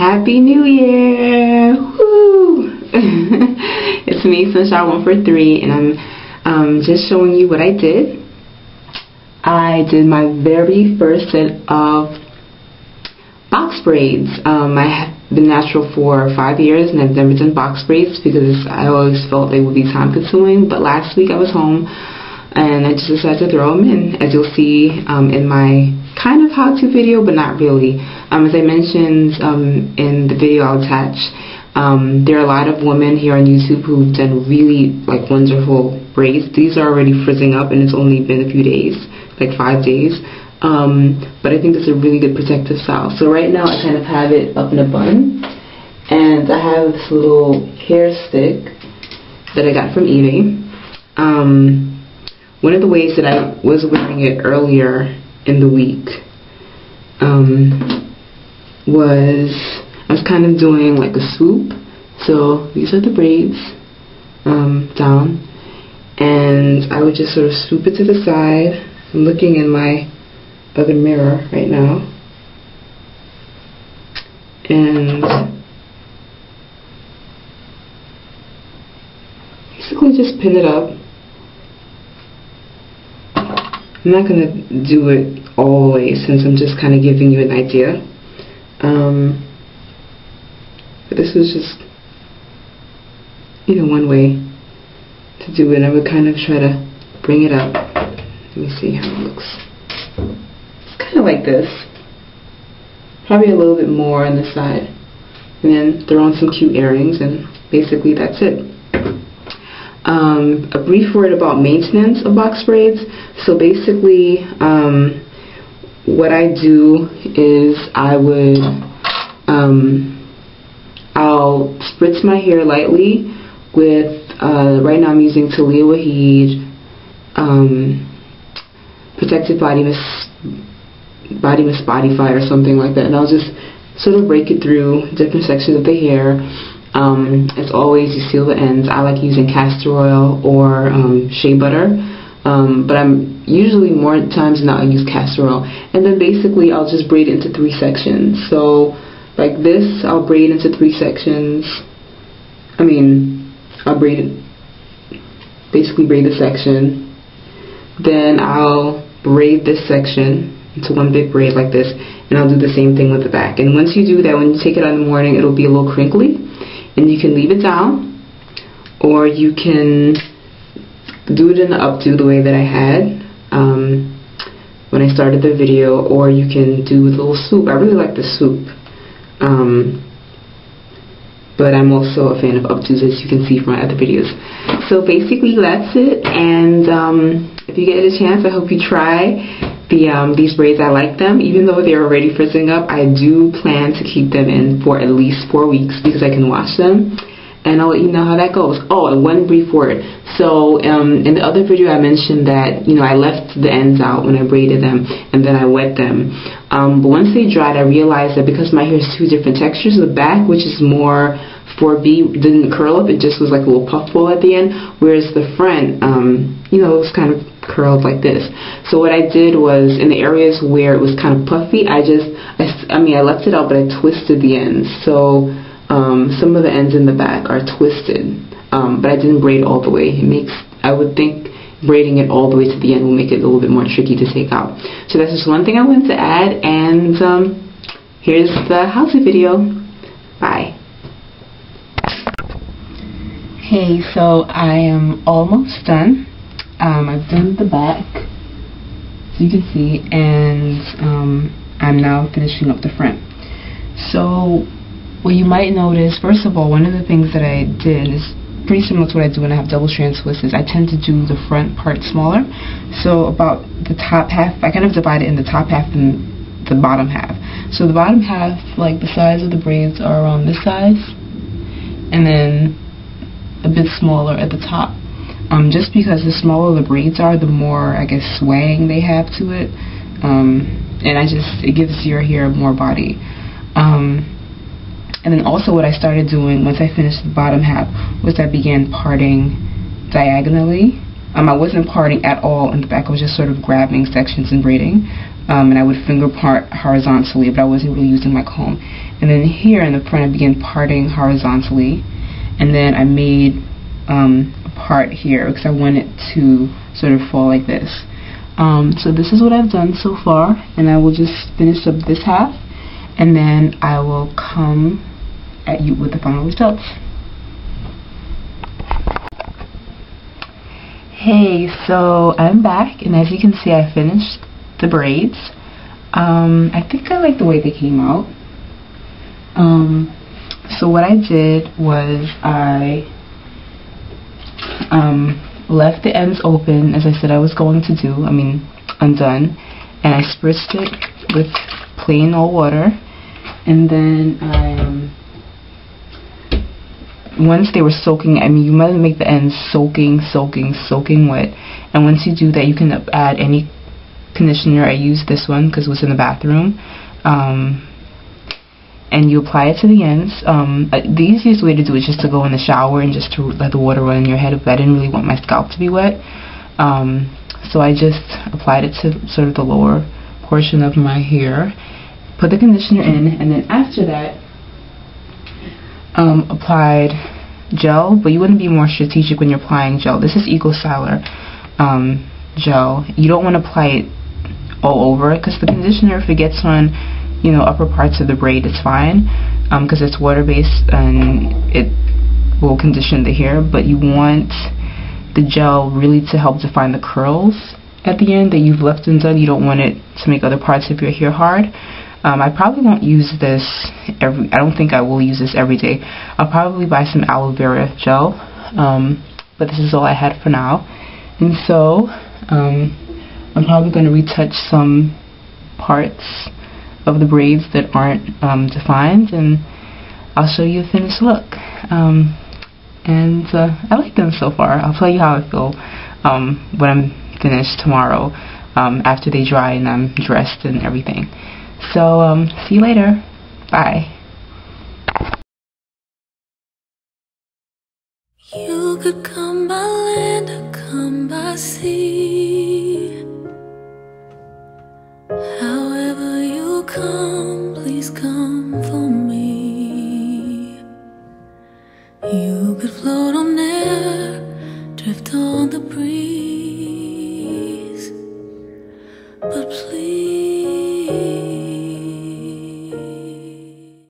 Happy New Year! Woo! It's me, Sunshine143, and I'm just showing you what I did. I did my very first set of box braids. I have been natural for 5 years and I've never done box braids because I always felt they would be time consuming, but last week I was home and I just decided to throw them in, as you'll see in my kind of how-to video, but not really. As I mentioned in the video I'll attach, there are a lot of women here on YouTube who've done really wonderful braids. These are already frizzing up and it's only been a few days, like 5 days. But I think it's a really good protective style. So right now I kind of have it up in a bun, and I have this little hair stick that I got from eBay. One of the ways that I was wearing it earlier in the week was I was kind of doing like a swoop. So these are the braids down, and I would just sort of swoop it to the side. I'm looking in my other mirror right now, and basically just pin it up. I'm not going to do it all the way since I'm just kind of giving you an idea. But this was just, one way to do it. I would kind of try to bring it up. Let me see how it looks. It's kind of like this. Probably a little bit more on this side. And then throw on some cute earrings, and basically that's it. A brief word about maintenance of box braids. So basically, what I do is I'll spritz my hair lightly with, right now I'm using Taliah Waajid Protected Body Mist Bodifier or something like that, and I'll just sort of break it through different sections of the hair. As always, you seal the ends. I like using castor oil or shea butter, but I'm usually more times than not I use castor oil. And then basically I'll just braid it into 3 sections. So like this, I'll braid into 3 sections. I'll braid it, basically braid the section. Then I'll braid this section into one big braid like this, and I'll do the same thing with the back. And once you do that, when you take it out in the morning, it'll be a little crinkly, and you can leave it down, or you can do it in the updo the way that I had when I started the video, or you can do a little swoop. I really like the swoop, but I'm also a fan of updos, as you can see from my other videos. So basically that's it, and if you get a chance, I hope you try these braids. I like them, even though they're already frizzing up. I do plan to keep them in for at least 4 weeks because I can wash them, and I'll let you know how that goes. Oh, and one brief word. So in the other video I mentioned that I left the ends out when I braided them, and then I wet them, but once they dried I realized that because my hair is 2 different textures, the back, which is more 4B, didn't curl up. It just was like a little puff ball at the end, whereas the front it was kind of curled like this. So what I did was, in the areas where it was kind of puffy, I left it out, but I twisted the ends. So some of the ends in the back are twisted, but I didn't braid all the way. I would think braiding it all the way to the end will make it a little bit more tricky to take out. So that's just one thing I wanted to add, and here's the how-to video. Bye. Hey, so I am almost done. I've done the back, so you can see, and I'm now finishing up the front. So what you might notice, first of all, one of the things that I did is pretty similar to what I do when I have double strand twists. I tend to do the front part smaller, so about the top half, I kind of divide it in the top half and the bottom half. So the bottom half, like the size of the braids are around this size, and then a bit smaller at the top. Just because the smaller the braids are, the more, I guess, swaying they have to it, and it gives your hair more body. And then also what I started doing once I finished the bottom half was I began parting diagonally. I wasn't parting at all in the back. I was just sort of grabbing sections and braiding. and I would finger part horizontally, but I wasn't really using my comb. And then here in the front I began parting horizontally, and then I made a part here because I want it to sort of fall like this. So this is what I've done so far, and I will just finish up this half, and then I will come at you with the final results. Hey, so I'm back, and as you can see, I finished the braids. I think I like the way they came out. So what I did was I left the ends open, as I said I was going to do, undone, and I spritzed it with plain old water, and then once they were soaking, you might make the ends soaking wet, and once you do that, you can add any conditioner. I used this one because it was in the bathroom, and you apply it to the ends. The easiest way to do it is just to go in the shower and just to let the water run in your head, but I didn't really want my scalp to be wet, so I just applied it to sort of the lower portion of my hair, put the conditioner in, and then after that applied gel. But you want to be more strategic when you're applying gel. This is Eco Styler gel. You don't want to apply it all over, because the conditioner, if it gets on upper parts of the braid, it's fine, because it's water based and it will condition the hair. But you want the gel really to help define the curls at the end that you've left undone. You don't want it to make other parts of your hair hard. I probably won't use this I don't think I will use this every day. I'll probably buy some aloe vera gel, but this is all I had for now. And so I'm probably going to retouch some parts of the braids that aren't defined, and I'll show you a finished look. And I like them so far. I'll tell you how I feel when I'm finished tomorrow, after they dry and I'm dressed and everything. So see you later. Bye. You could come by land or come by sea. However you come, please come for me. You could flow